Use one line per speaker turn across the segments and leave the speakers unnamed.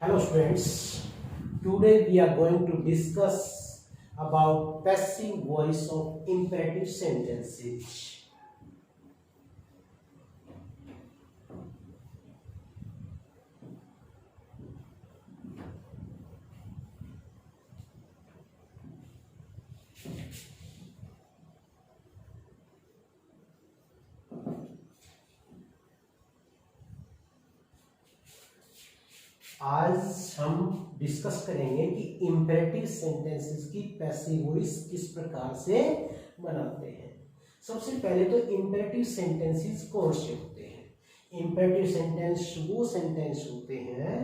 Hello students, today we are going to discuss about passive voice of imperative sentences. आज हम discuss करेंगे कि imperative sentences की passive voice किस प्रकार से बनाते हैं। सबसे पहले तो इंपेरेटिव सेंटेंसेस कौन से होते हैं। इंपेरेटिव सेंटेंस वो सेंटेंस होते हैं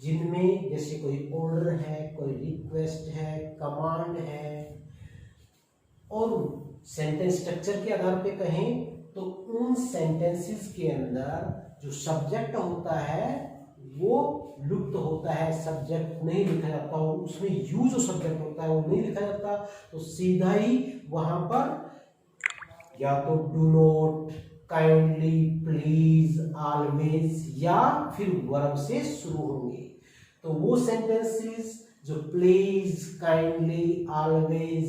जिनमें जैसे कोई ऑर्डर है, कोई रिक्वेस्ट है, कमांड है, और सेंटेंस स्ट्रक्चर के आधार पे कहें तो उन सेंटेंसेस के अंदर जो सब्जेक्ट होता है वो लुप्त होता है, सब्जेक्ट नहीं लिखा जाता, और उसमें यूज जो सब्जेक्ट होता है वो नहीं लिखा जाता, तो सीधा ही वहां पर या तो do not, kindly, please, always या फिर वर्ब से शुरू होंगे। तो वो सेंटेंसेस जो प्लीज, काइंडली, ऑलवेज,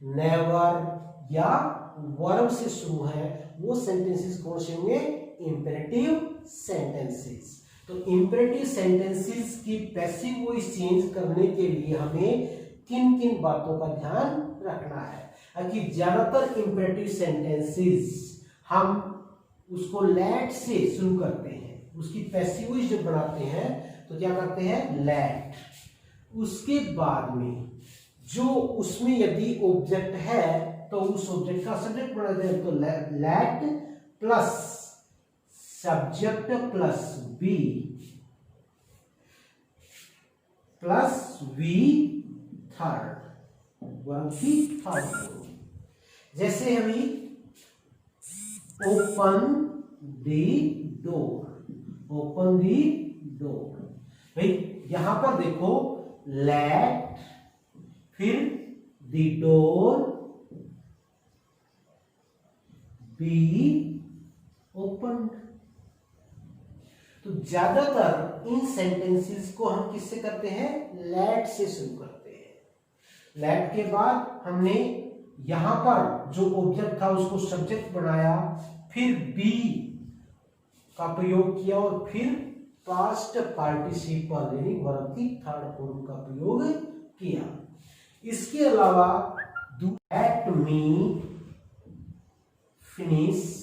नेवर या वर्ब से शुरू है वो सेंटेंसेस कौन से होंगे? Imperative sentences. तो इंपेरेटिव सेंटेंसेस की पैसिव वॉइस चेंज करने के लिए हमें किन किन बातों का ध्यान रखना है कि ज्यादातर इंपेरेटिव सेंटेंसेस हम उसको लेट से शुरू करते हैं, उसकी पैसिव वॉइस जब बनाते हैं तो क्या करते हैं? लेट। उसके बाद में जो उसमें यदि ऑब्जेक्ट है तो उस ऑब्जेक्ट का सब्जेक्ट बनाते हैं, तो let plus subject plus B plus V third, verb की थर्ड फॉर्म। जैसे अभी open the door, open the door, भाई यहां पर देखो लेट फिर दी डोर बी ओपन। तो ज्यादातर इन सेंटेंसेस को हम किससे करते हैं? लेट से शुरू करते हैं। लेट के बाद हमने यहां पर जो ऑब्जेक्ट था उसको सब्जेक्ट बनाया, फिर बी का प्रयोग किया और फिर पास्ट पार्टिसिपल यानी वर्ब की थर्ड फॉर्म का प्रयोग किया। इसके अलावा let me finish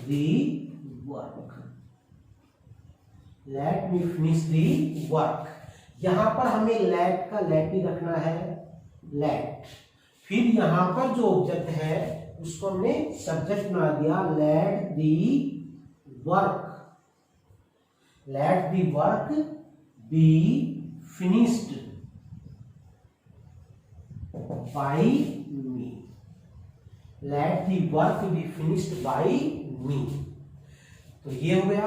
the work, let me finish the work. यहां पर हमें लेट का लेट ही रखना है, लेट। फिर यहां पर जो ऑब्जेक्ट है उसको हमने सब्जेक्ट बना दिया, let the work, let the work be finished by me, let the work be finished by me. तो ये हो गया।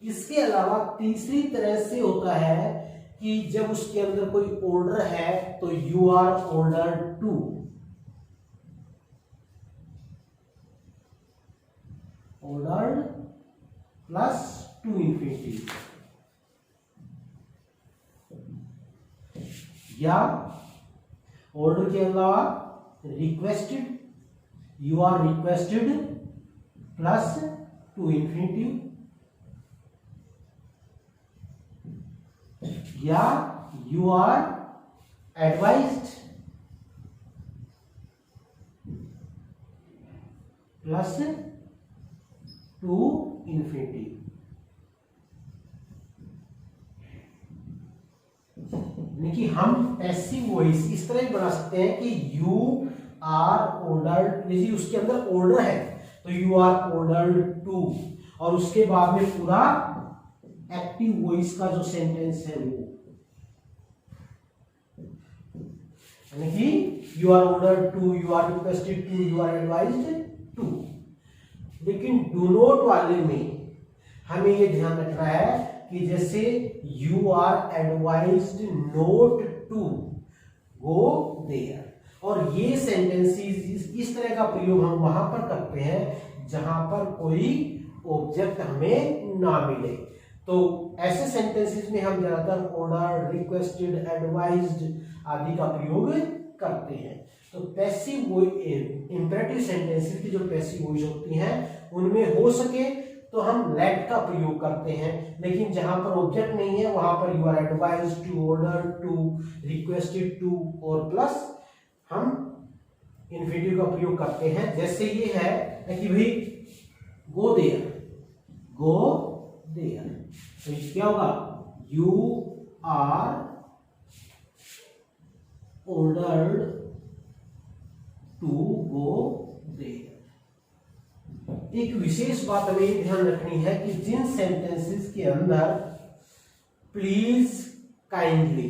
इसके अलावा तीसरी तरह से होता है कि जब उसके अंदर कोई ऑर्डर है तो you are order to, order plus to infinitive, या ऑर्डर के अलावा requested, you are requested plus to infinitive, या you are advised plus to infinitive. यानी कि हम पैसिव वॉइस इस तरह बना सकते हैं कि यू आर ऑर्डर्ड, यदि उसके अंदर ऑर्डर है तो यू आर ऑर्डर्ड टू, और उसके बाद में पूरा एक्टिव वॉइस का जो सेंटेंस है वो, यानी कि you are ordered to, you are requested to, you are advised to. लेकिन डू नॉट वाले में हमें ये ध्यान रखना है कि जैसे you are advised not to go there, और ये सेंटेंसेस इस तरह का प्रयोग हम वहां पर करते हैं जहां पर कोई ऑब्जेक्ट हमें ना मिले। तो ऐसे सेंटेंसेस में हम ज्यादातर ऑर्डर, रिक्वेस्टेड, एडवाइज्ड आदि का प्रयोग करते हैं। तो पैसिव वॉइस, इंपेरेटिव सेंटेंसेस की जो पैसिव वॉइस होती हैं उनमें हो सके तो हम लेट का प्रयोग करते हैं, लेकिन जहां पर ऑब्जेक्ट नहीं है वहां पर you are advised to, order to, requested to और प्लस हम इन्फिनिटिव का प्रयोग करते हैं। जैसे ये है कि भाई गो देयर, गो देयर, तो क्या होगा, you are ordered to go there. एक विशेष बात हमें ध्यान रखनी है कि जिन सेंटेंसेस के अंदर प्लीज, काइंडली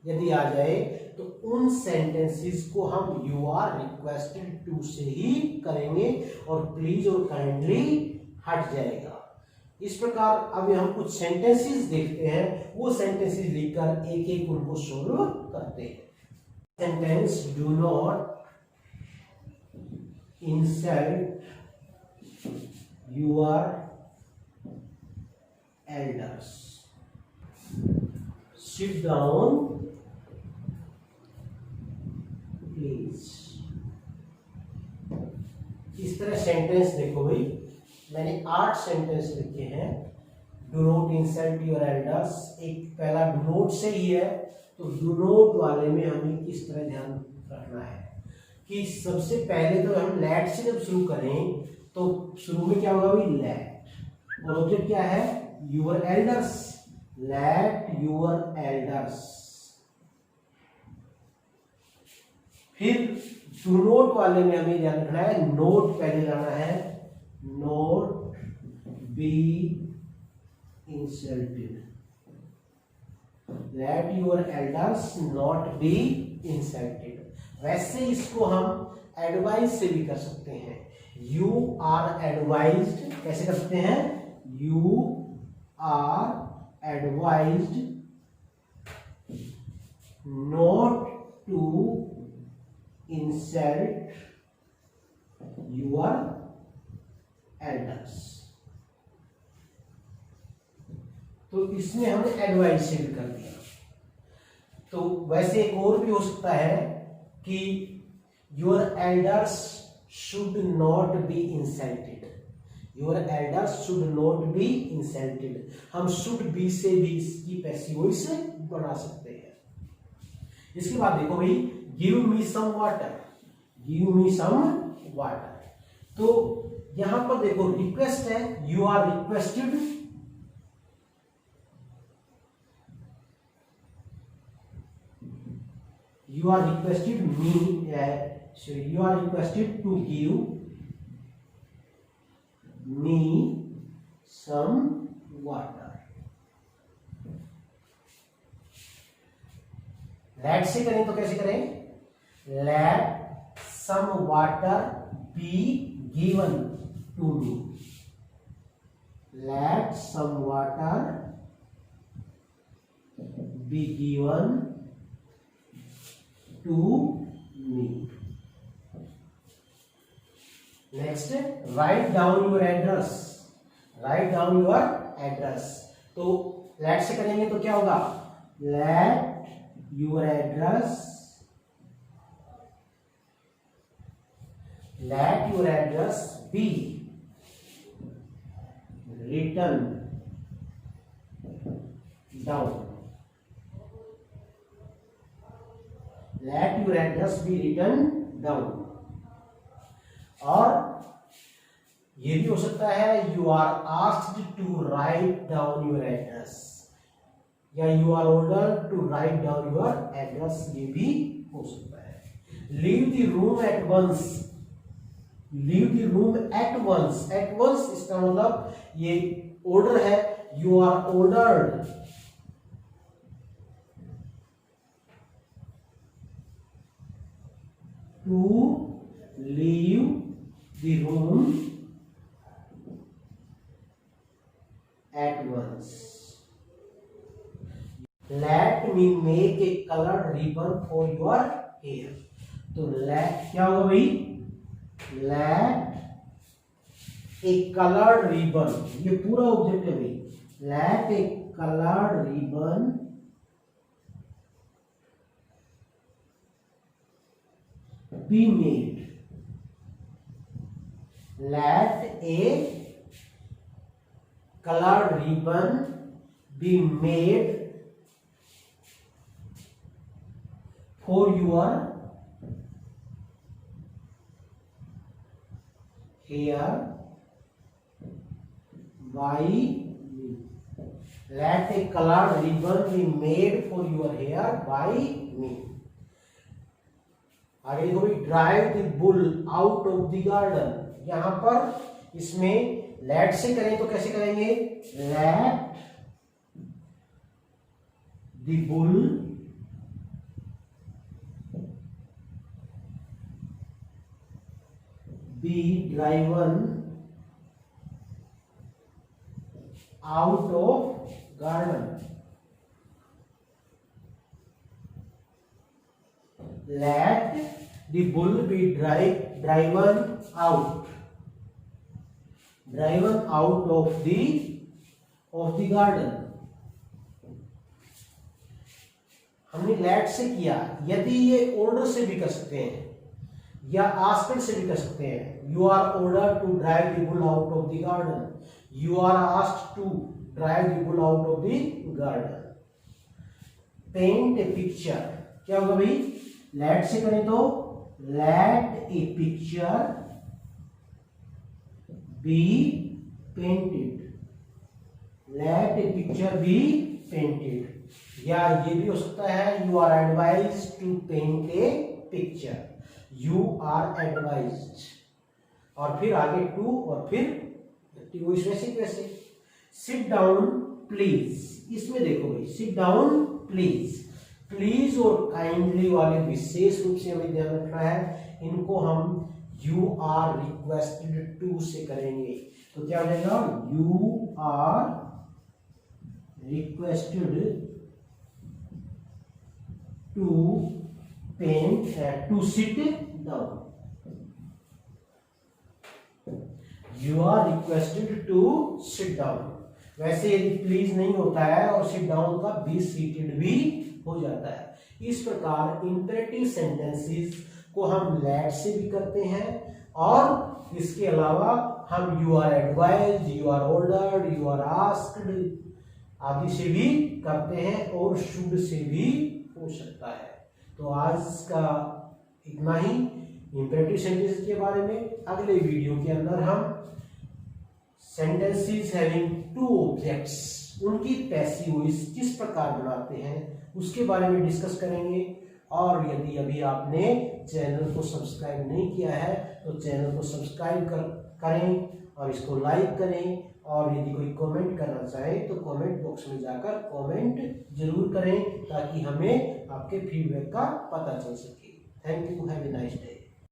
यदि आ जाए तो उन सेंटेंसेस को हम यू आर रिक्वेस्टेड टू से ही करेंगे और प्लीज और काइंडली हट जाएगा। इस प्रकार अब हम कुछ सेंटेंसेस देखते हैं, वो सेंटेंसेस लिखकर एक एक उनको सोल्व करते हैं। Sentence, do not insult your elders, sit down please। इस तरह सेंटेंस देखो भाई, मैंने 8 सेंटेंस लिखे हैं। Do not insult your elders, एक पहला डू नॉट से ही है, तो डू नॉट वाले में हमें किस तरह ध्यान रखना है कि सबसे पहले तो हम लेट से जब शुरू करें तो शुरू में क्या होगा भाई, लेट, और ऑब्जेक्ट क्या है, your elders, let your elders. फिर डू नोट वाले में हमें ध्यान रखना है, नोट पहले लाना है, not be insulted, let your elders not be insulted. वैसे इसको हम एडवाइज से भी कर सकते हैं, यू आर एडवाइज्ड, कैसे कर सकते हैं, you are advised not to insult your elders. तो इसमें हमने एडवाइज से भी कर दिया। तो वैसे एक और भी हो सकता है कि your elders should not be insulted, your elders should not be insulted। हम should be से भी इसकी पैसिव वॉइस बना सकते हैं। इसके बाद देखो भाई, give me some water, give me some water। तो यहां पर देखो रिक्वेस्ट है, you are requested, you are requested me, so you are requested to give me some water। Let से करें तो कैसे करें, let some water be given to me, let some water be given to me। Next, write down your address, write down your address. तो let से करेंगे तो क्या होगा, let your address, let your address be written down, let your address be written down. और ये भी हो सकता है, you are asked to write down your address, या you are ordered to write down your address, ये भी हो सकता है। Leave the room at once, leave the room at once, at once इसका मतलब ये ऑर्डर है, you are ordered to leave the room at once। Let me make a colored ribbon for your hair। तो let क्या होगा भाई, let a colored ribbon, ये पूरा ऑब्जेक्ट है भाई, let a colored ribbon be made. Let a colored ribbon be made for your hair by me. Let a colored ribbon be made for your hair by me. आगे देखो भाई, drive the bull out of the garden. यहां पर इसमें late से करें तो कैसे करेंगे? Let the bull B driven out of garden. Let the bull be driven out of the garden. हमने let से किया, यदि ये order से भी कर सकते हैं या asked से भी कर सकते हैं। You are ordered to drive the bull out of the garden. You are asked to drive the bull out of the garden. Paint a picture, क्या होगा भाई? लेट से करें तो let a picture be painted. Let a picture be painted. या ये भी हो सकता है you are advised to paint a picture. You are advised और फिर आगे टू और फिर वैसे। सिट डाउन प्लीज, इसमें देखो भाई, सिट डाउन प्लीज। प्लीज और काइंडली वाले विशेष रूप से हमें ध्यान रखना है, इनको हम यू आर रिक्वेस्टेड टू से करेंगे तो क्या हो जाएगा? You are requested to paint to sit down. You are requested to sit down. वैसे यदि प्लीज नहीं होता है और सिट डाउन का बी सीटेड भी हो जाता है। इस प्रकार इंपेरेटिव सेंटेंसेस को हम लेट से भी करते हैं और इसके अलावा हम you are advised, you are ordered, you are asked आदि से भी करते हैं और शुड से भी हो सकता है। तो आज का इतना ही इंपेरेटिव सेंटेंसेस के बारे में। अगले वीडियो के अंदर हम सेंटेंसेस हैविंग टू ऑब्जेक्ट्स, उनकी पैसिव वॉइस किस प्रकार बनाते हैं उसके बारे में डिस्कस करेंगे। और यदि अभी आपने चैनल को सब्सक्राइब नहीं किया है तो चैनल को सब्सक्राइब करें और इसको लाइक करें। और यदि कोई कमेंट करना चाहे तो कमेंट बॉक्स में जाकर कमेंट जरूर करें ताकि हमें आपके फीडबैक का पता चल सके। Thank you, have a nice day.